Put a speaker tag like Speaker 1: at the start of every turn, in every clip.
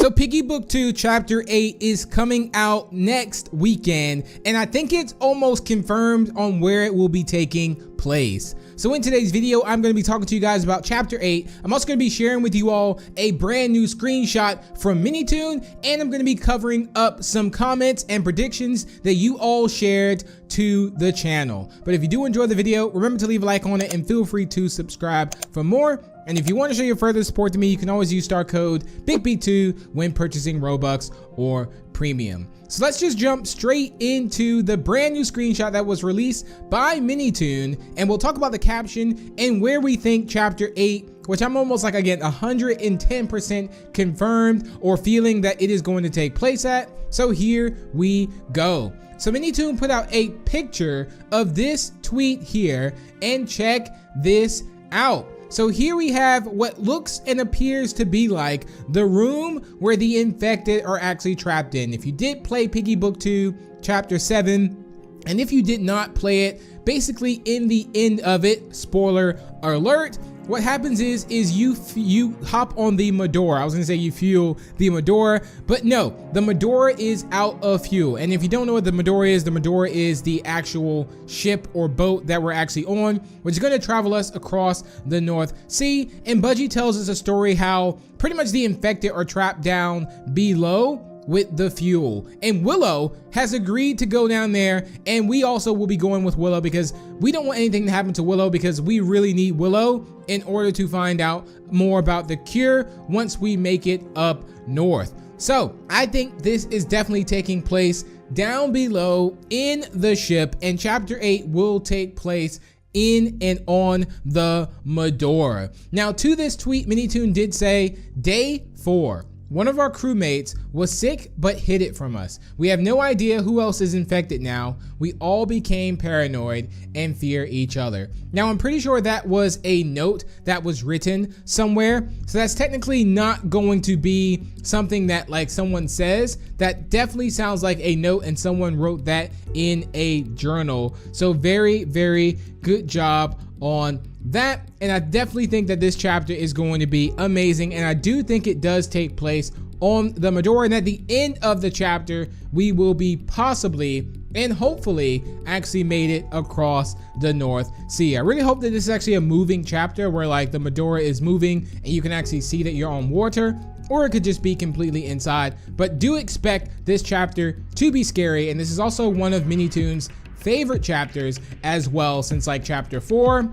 Speaker 1: So Piggy Book 2 Chapter 8 is coming out next weekend, and I think it's almost confirmed on where it will be taking place. So in today's video, I'm going to be talking to you guys about Chapter 8. I'm also going to be sharing with you all a brand new screenshot from Minitoon, and I'm going to be covering up some comments and predictions that you all shared to the channel. But if you do enjoy the video, remember to leave a like on it and feel free to subscribe for more. And if you want to show your further support to me, you can always use star code BIGB2 when purchasing Robux or Premium. So let's just jump straight into the brand new screenshot that was released by Minitoon, and we'll talk about the caption and where we think Chapter 8, which I'm almost like, again, 110% confirmed or feeling that it is going to take place at. So here we go. So Minitoon put out a picture of this tweet here, and check this out. So here we have what looks and appears to be like the room where the infected are actually trapped in. If you did play Piggy Book 2 Chapter 7, and if you did not play it, basically in the end of it, spoiler alert, what happens is you hop on the Medora. I was gonna say you fuel the Medora, but no, the Medora is out of fuel. And if you don't know what the Medora is the actual ship or boat that we're actually on, which is gonna travel us across the North Sea. And Budgie tells us a story how pretty much the infected are trapped down below with the fuel, and Willow has agreed to go down there, and we also will be going with Willow because we don't want anything to happen to Willow, because we really need Willow in order to find out more about the cure once we make it up north. So I think this is definitely taking place down below in the ship, and Chapter 8 will take place in and on the Medora. Now, to this tweet, Minitoon did say, Day 4. One of our crewmates was sick but hid it from us. We have no idea who else is infected now. We all became paranoid and fear each other. Now, I'm pretty sure that was a note that was written somewhere. So that's technically not going to be something that like someone says. That definitely sounds like a note, and someone wrote that in a journal. So very, very good job on that. And I definitely think that this chapter is going to be amazing, and I do think it does take place on the Medora, and at the end of the chapter we will be possibly and hopefully actually made it across the North Sea. I really hope that this is actually a moving chapter where like the Medora is moving and you can actually see that you're on water, or it could just be completely inside. But do expect this chapter to be scary, and this is also one of Minitoon's favorite chapters as well, since like Chapter 4.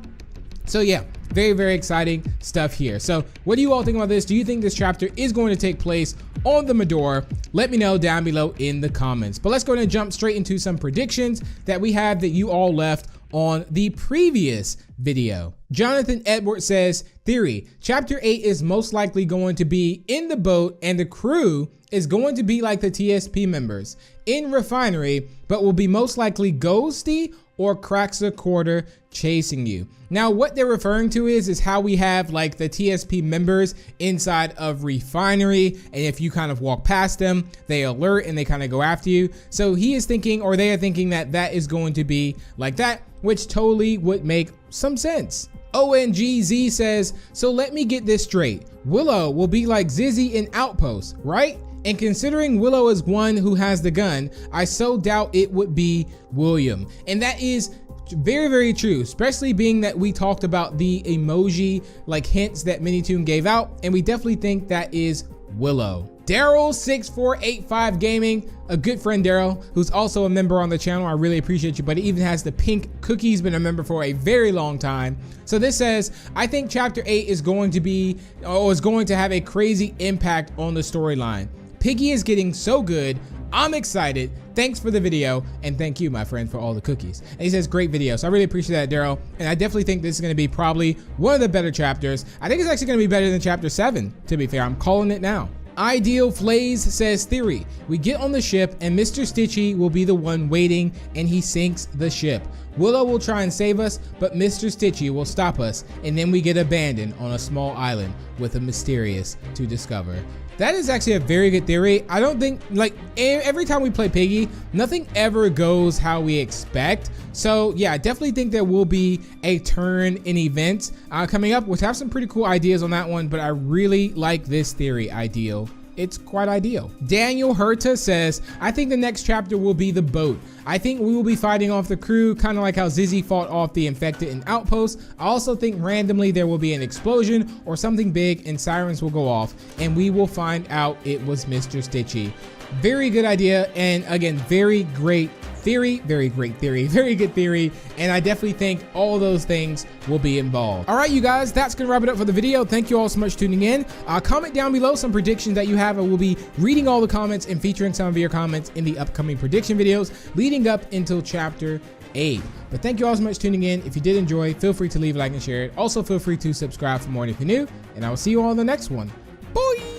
Speaker 1: So yeah, very, very exciting stuff here. So what do you all think about this? Do you think this chapter is going to take place on the Medora? Let me know down below in the comments. But let's go ahead and jump straight into some predictions that we have that you all left on the previous video. Jonathan Edwards says, theory, Chapter 8 is most likely going to be in the boat, and the crew is going to be like the TSP members in refinery, but will be most likely ghosty or cracks a quarter chasing you. Now, what they're referring to is how we have like the TSP members inside of refinery, and if you kind of walk past them, they alert and they kind of go after you. So he is thinking, or they are thinking, that that is going to be like that, which totally would make some sense. ONGZ says, so let me get this straight. Willow will be like Zizzy in Outpost, right? And considering Willow is one who has the gun, I so doubt it would be William. And that is very, very true, especially being that we talked about the emoji like hints that Minitoon gave out, and we definitely think that is Willow. Daryl6485 Gaming, a good friend Daryl, who's also a member on the channel. I really appreciate you, but he even has the pink cookies, been a member for a very long time. So this says, I think Chapter 8 is going to be, or is going to have a crazy impact on the storyline. Piggy is getting so good. I'm excited. Thanks for the video, and thank you, my friend, for all the cookies. And he says, great video. So I really appreciate that, Daryl. And I definitely think this is going to be probably one of the better chapters. I think it's actually going to be better than Chapter 7, to be fair. I'm calling it now. Ideal Flays says, theory, we get on the ship and Mr. Stitchy will be the one waiting, and he sinks the ship. Willow will try and save us, but Mr. Stitchy will stop us, and then we get abandoned on a small island with a mysterious to discover. That is actually a very good theory. I don't think, like, every time we play Piggy, nothing ever goes how we expect. So yeah, I definitely think there will be a turn in events coming up, which have some pretty cool ideas on that one, but I really like this theory, Ideal. it's quite ideal. Daniel Herta says, I think the next chapter will be the boat. I think we will be fighting off the crew, kind of like how Zizzy fought off the infected in Outpost. I also think randomly there will be an explosion or something big and sirens will go off and we will find out it was Mr. Stitchy. Very good idea, and again, very great theory, very great theory, very good theory, and I definitely think all those things will be involved. All right, you guys, that's gonna wrap it up for the video. Thank you all so much for tuning in. Comment down below some predictions that you have, and we'll be reading all the comments and featuring some of your comments in the upcoming prediction videos leading up until chapter 8. But thank you all so much for tuning in. If you did enjoy, feel free to leave a like and share it. Also, feel free to subscribe for more if you're new, and I will see you all in the next one. Bye!